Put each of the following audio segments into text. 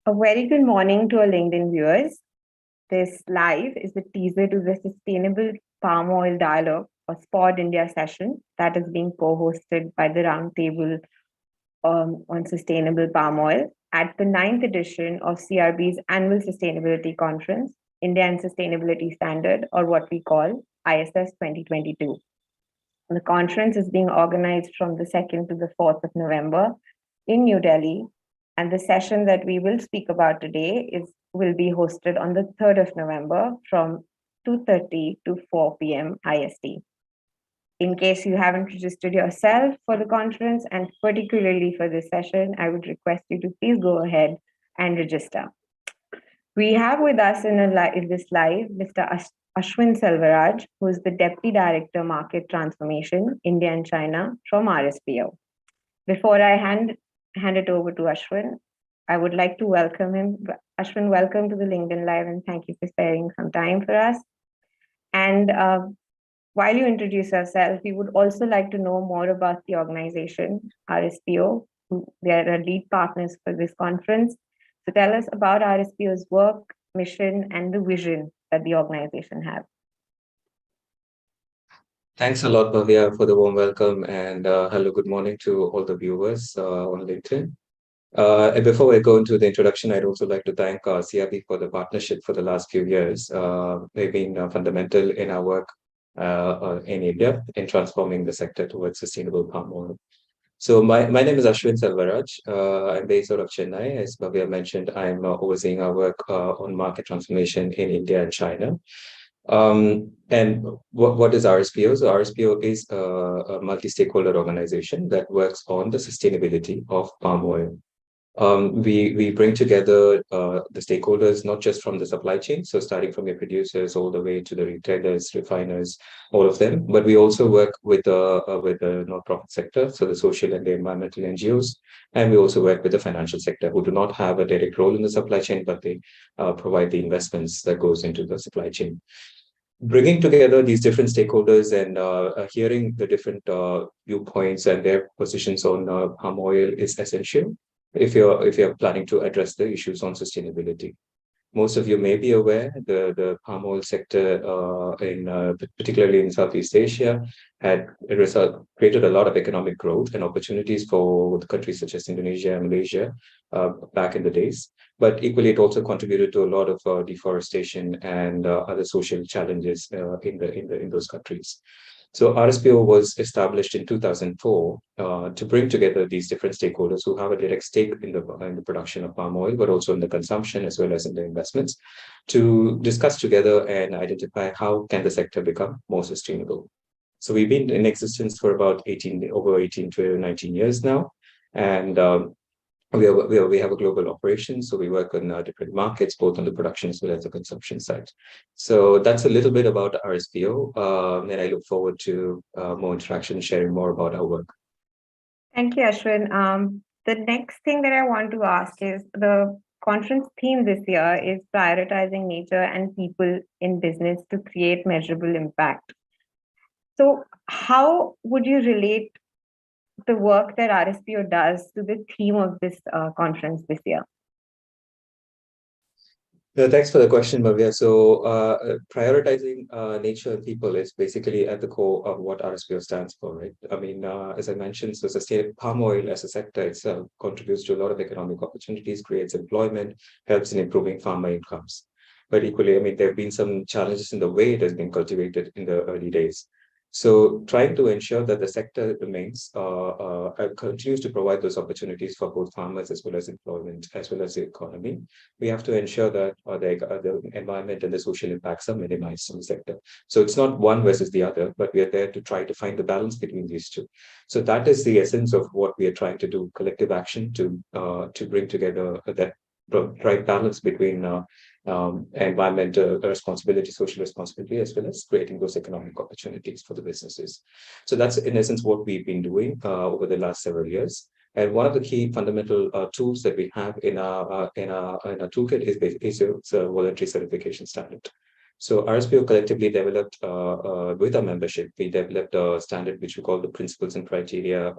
A very good morning to our LinkedIn viewers. This live is the teaser to the Sustainable Palm Oil Dialogue or SPOD India session that is being co-hosted by the Roundtable on Sustainable Palm Oil at the ninth edition of CRB's annual sustainability conference, India and Sustainability Standard, or what we call ISS 2022. The conference is being organized from the 2nd to the 4th of November in New Delhi, and the session that we will speak about today will be hosted on the 3rd of November from 2:30 to 4 p.m. IST. In case you haven't registered yourself for the conference and particularly for this session, I would request you to please go ahead and register. We have with us in this live Mr. Ashwin Selvaraj, who is the Deputy Director Market Transformation, India and China from RSPO. Before I hand it over to Ashwin, I would like to welcome him. Ashwin, welcome to the LinkedIn Live and thank you for sparing some time for us. And while you introduce yourself, we would also like to know more about the organization, RSPO. They are our lead partners for this conference. So tell us about RSPO's work, mission, and the vision that the organization has. Thanks a lot, Bhavya, for the warm welcome, and hello, good morning to all the viewers on LinkedIn. And before I go into the introduction, I'd also like to thank CRB for the partnership for the last few years. They've been fundamental in our work in India in transforming the sector towards sustainable palm oil. So my name is Ashwin Selvaraj. I'm based out of Chennai. As Bhavya mentioned, I'm overseeing our work on market transformation in India and China. And what is RSPO? So RSPO is a multi-stakeholder organization that works on the sustainability of palm oil. We bring together the stakeholders, not just from the supply chain, so starting from your producers all the way to the retailers, refiners, all of them. But we also work with the non-profit sector, so the social and the environmental NGOs, and we also work with the financial sector, who do not have a direct role in the supply chain, but they provide the investments that goes into the supply chain. Bringing together these different stakeholders and hearing the different viewpoints and their positions on palm oil is essential if you're planning to address the issues on sustainability. Most of you may be aware the palm oil sector, particularly in Southeast Asia, had created a lot of economic growth and opportunities for countries such as Indonesia and Malaysia back in the days. But equally, it also contributed to a lot of deforestation and other social challenges in those countries. So RSPO was established in 2004 to bring together these different stakeholders who have a direct stake in the production of palm oil, but also in the consumption as well as in the investments, to discuss together and identify how can the sector become more sustainable. So we've been in existence for about over 18 to 19 years now, and we have a global operation, so we work on different markets, both on the production as well as the consumption side. So that's a little bit about RSPO, and I look forward to more interaction, sharing more about our work. Thank you, Ashwin. The next thing that I want to ask is the conference theme this year is prioritizing nature and people in business to create measurable impact. So how would you relate the work that RSPO does to the theme of this conference this year? Thanks for the question, Bhavya. So prioritizing nature and people is basically at the core of what RSPO stands for, right? I mean, as I mentioned, so sustainable palm oil as a sector itself contributes to a lot of economic opportunities, creates employment, helps in improving farmer incomes. But equally, I mean, there have been some challenges in the way it has been cultivated in the early days. So trying to ensure that the sector remains, continues to provide those opportunities for both farmers as well as employment, as well as the economy, we have to ensure that the environment and the social impacts are minimized in the sector. So it's not one versus the other, but we are there to try to find the balance between these two. So that is the essence of what we are trying to do, collective action to bring together that right balance between environmental responsibility, social responsibility, as well as creating those economic opportunities for the businesses. So that's in essence what we've been doing over the last several years. And one of the key fundamental tools that we have in our toolkit is a voluntary certification standard. So RSPO collectively developed, with our membership, we developed a standard which we call the principles and criteria,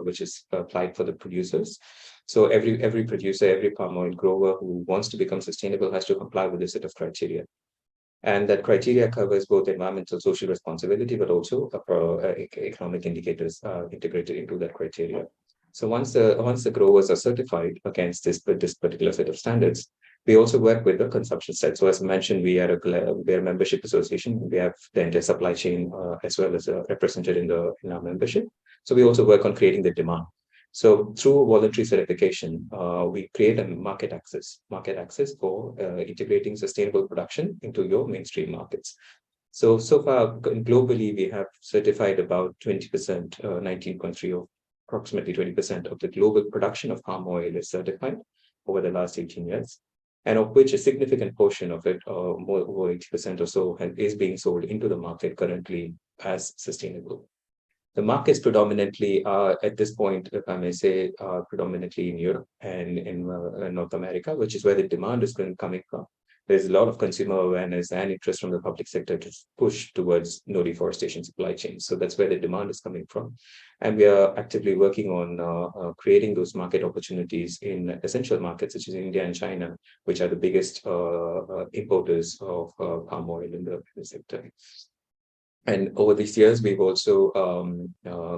which is applied for the producers. So every producer, every palm oil grower who wants to become sustainable has to comply with this set of criteria. And that criteria covers both environmental, social responsibility, but also economic indicators integrated into that criteria. So once the growers are certified against this particular set of standards, we also work with the consumption set. So as I mentioned, we are a membership association. We have the entire supply chain as well as represented in our membership. So we also work on creating the demand. So through voluntary certification, we create a market access for integrating sustainable production into your mainstream markets. So far globally, we have certified about 20%, 19.3 or approximately 20% of the global production of palm oil is certified over the last 18 years, and of which a significant portion of it, more over 80% or so, is being sold into the market currently as sustainable. The markets predominantly are, at this point, if I may say, are predominantly in Europe and in North America, which is where the demand is coming from. There's a lot of consumer awareness and interest from the public sector to push towards no deforestation supply chains. So that's where the demand is coming from. And we are actively working on creating those market opportunities in essential markets such as India and China, which are the biggest importers of palm oil in the sector. And over these years, we've also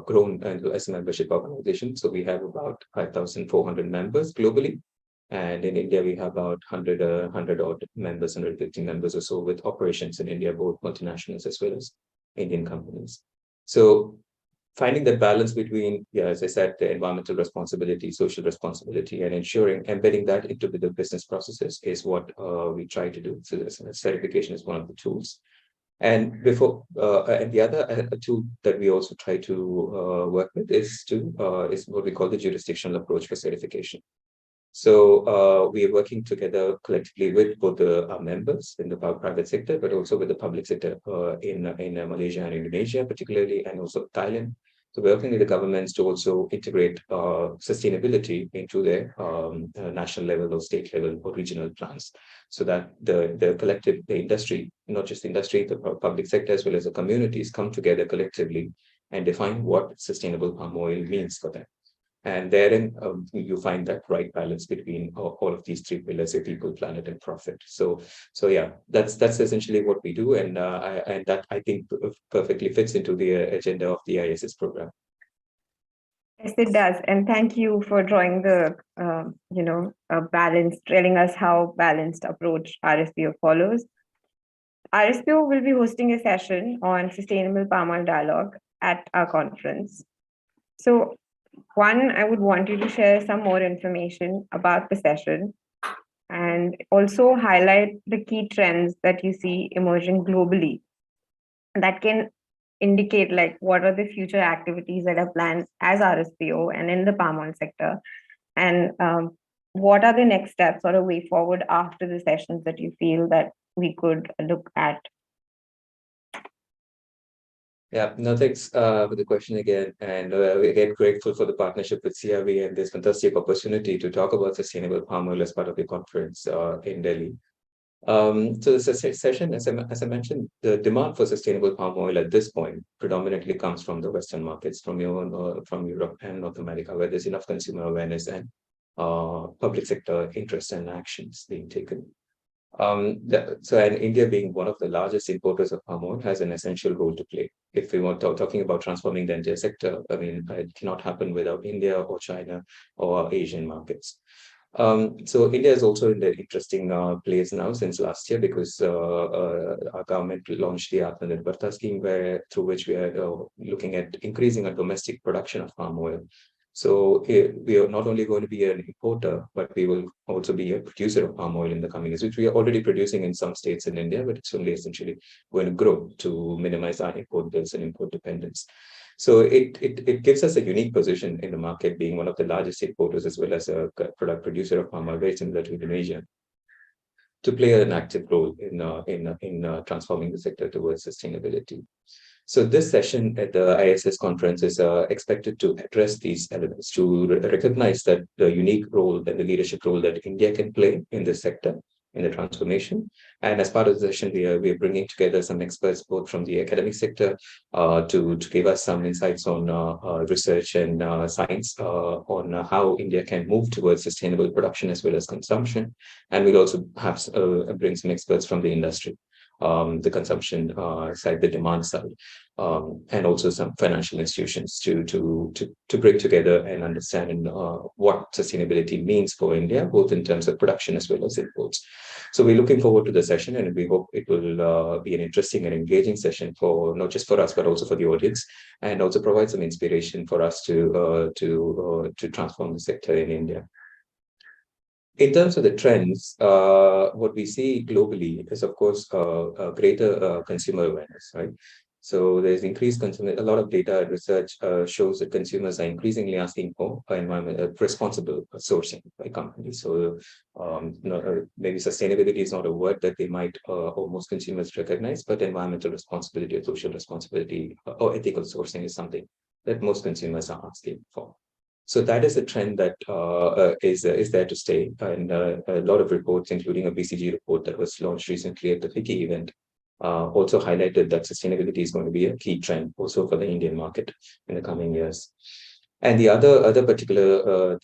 grown as a membership organization. So we have about 5,400 members globally. And in India, we have about 100 odd members, 150 members or so, with operations in India, both multinationals as well as Indian companies. So finding that balance between, as I said, the environmental responsibility, social responsibility, and embedding that into the business processes is what we try to do. So certification is one of the tools. And the other tool that we also try to work with is what we call the jurisdictional approach for certification. So we are working together collectively with both our members in the private sector, but also with the public sector in Malaysia and Indonesia, particularly, and also Thailand. So we're working with the governments to also integrate sustainability into their national level or state level or regional plans, so that the industry, not just the industry, the public sector as well as the communities come together collectively and define what sustainable palm oil means for them. And therein, you find that right balance between all of these three pillars: of people, planet, and profit. So yeah, that's essentially what we do, and that I think perfectly fits into the agenda of the ISS program. Yes, it does. And thank you for drawing the, balance, telling us how balanced approach RSPO follows. RSPO will be hosting a session on sustainable palm oil dialogue at our conference. So one, I would want you to share some more information about the session and also highlight the key trends that you see emerging globally that can indicate like what are the future activities that are planned as RSPO and in the palm oil sector, and what are the next steps or a way forward after the sessions that you feel that we could look at. Yeah, no, thanks for the question again. And we're again grateful for the partnership with CRB and this fantastic opportunity to talk about sustainable palm oil as part of the conference in Delhi. So this session, as I mentioned, the demand for sustainable palm oil at this point predominantly comes from the Western markets, from Europe and North America, where there's enough consumer awareness and public sector interest and actions being taken. And India, being one of the largest importers of palm oil, has an essential role to play. If we want talking about transforming the entire sector, I mean, it cannot happen without India or China or Asian markets. So India is also in the interesting place now since last year, because our government launched the Atmanirbharta scheme, through which we are looking at increasing our domestic production of palm oil. So we are not only going to be an importer, but we will also be a producer of palm oil in the coming years, which we are already producing in some states in India, but it's only essentially going to grow to minimize our import bills and import dependence. So it gives us a unique position in the market, being one of the largest importers as well as a product producer of palm oil, very similar to Indonesia, to play an active role in transforming the sector towards sustainability. So this session at the ISS conference is expected to address these elements, to recognize that the unique role and the leadership role that India can play in this sector in the transformation. And as part of the session, we are bringing together some experts, both from the academic sector, to give us some insights on research and science on how India can move towards sustainable production as well as consumption. And we'll also have bring some experts from the industry, the consumption side, the demand side, and also some financial institutions to bring together and understand what sustainability means for India, both in terms of production as well as imports. So we're looking forward to the session, and we hope it will be an interesting and engaging session for not just for us but also for the audience, and also provide some inspiration for us to transform the sector in India. In terms of the trends, what we see globally is, of course, a greater consumer awareness, right? So there's increased consumer. A lot of data and research shows that consumers are increasingly asking for responsible sourcing by companies. So maybe sustainability is not a word that they might or most consumers recognize, but environmental responsibility or social responsibility or ethical sourcing is something that most consumers are asking for. So that is a trend that is there to stay. And a lot of reports, including a BCG report that was launched recently at the FICCI event, also highlighted that sustainability is going to be a key trend also for the Indian market in the coming years. And the other particular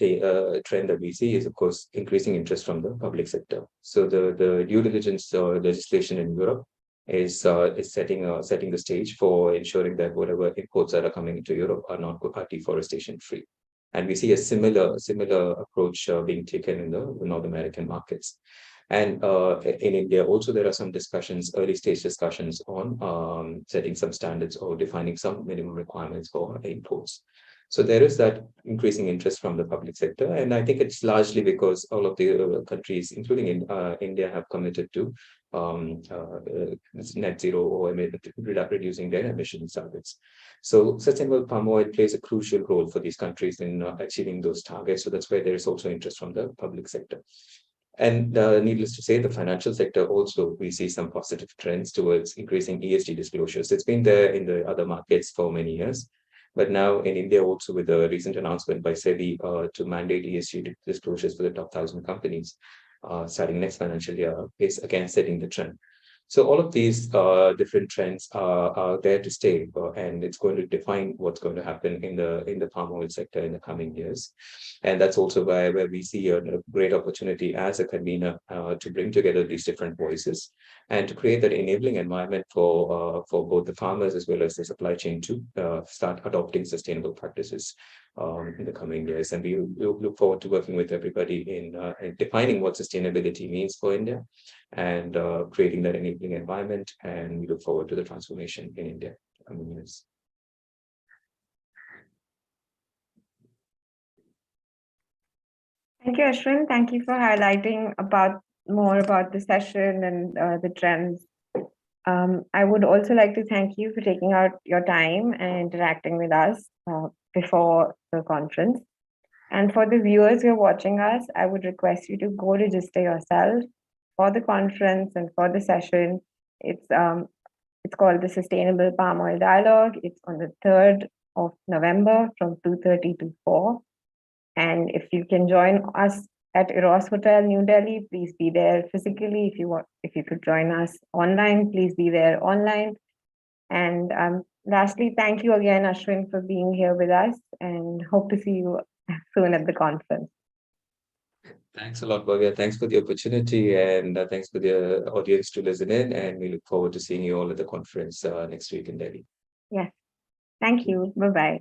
trend that we see is, of course, increasing interest from the public sector. So the due diligence legislation in Europe is setting the stage for ensuring that whatever imports that are coming into Europe are deforestation free. And we see a similar approach being taken in the North American markets. And in India, also, there are some early stage discussions on setting some standards or defining some minimum requirements for imports. So there is that increasing interest from the public sector. And I think it's largely because all of the countries, including India, have committed to net zero or reducing their emission targets. So sustainable palm oil plays a crucial role for these countries in achieving those targets. So that's where there is also interest from the public sector. And needless to say, the financial sector also, we see some positive trends towards increasing ESG disclosures. It's been there in the other markets for many years. But now in India, also with the recent announcement by SEBI to mandate ESG disclosures for the top 1,000 companies starting next financial year, is again setting the trend. So all of these different trends are there to stay, and it's going to define what's going to happen in the palm oil sector in the coming years. And that's also where we see a great opportunity as a convener to bring together these different voices and to create that enabling environment for both the farmers as well as the supply chain to start adopting sustainable practices in the coming years. And we look forward to working with everybody in defining what sustainability means for India and creating that enabling environment. And we look forward to the transformation in India in the coming years. Thank you, Ashwin. Thank you for highlighting more about the session and the trends. I would also like to thank you for taking out your time and interacting with us before the conference. And for the viewers who are watching us, I would request you to go register yourself for the conference and for the session. It's called the Sustainable Palm Oil Dialogue. It's on the 3rd of November from 2:30 to 4. And if you can join us at Eros Hotel, New Delhi, please be there physically. If you could join us online, please be there online. And lastly, thank you again, Ashwin, for being here with us, and hope to see you soon at the conference. Thanks a lot, Bhavya. Thanks for the opportunity, and thanks for the audience to listen in. And we look forward to seeing you all at the conference next week in Delhi. Yes. Thank you. Bye-bye.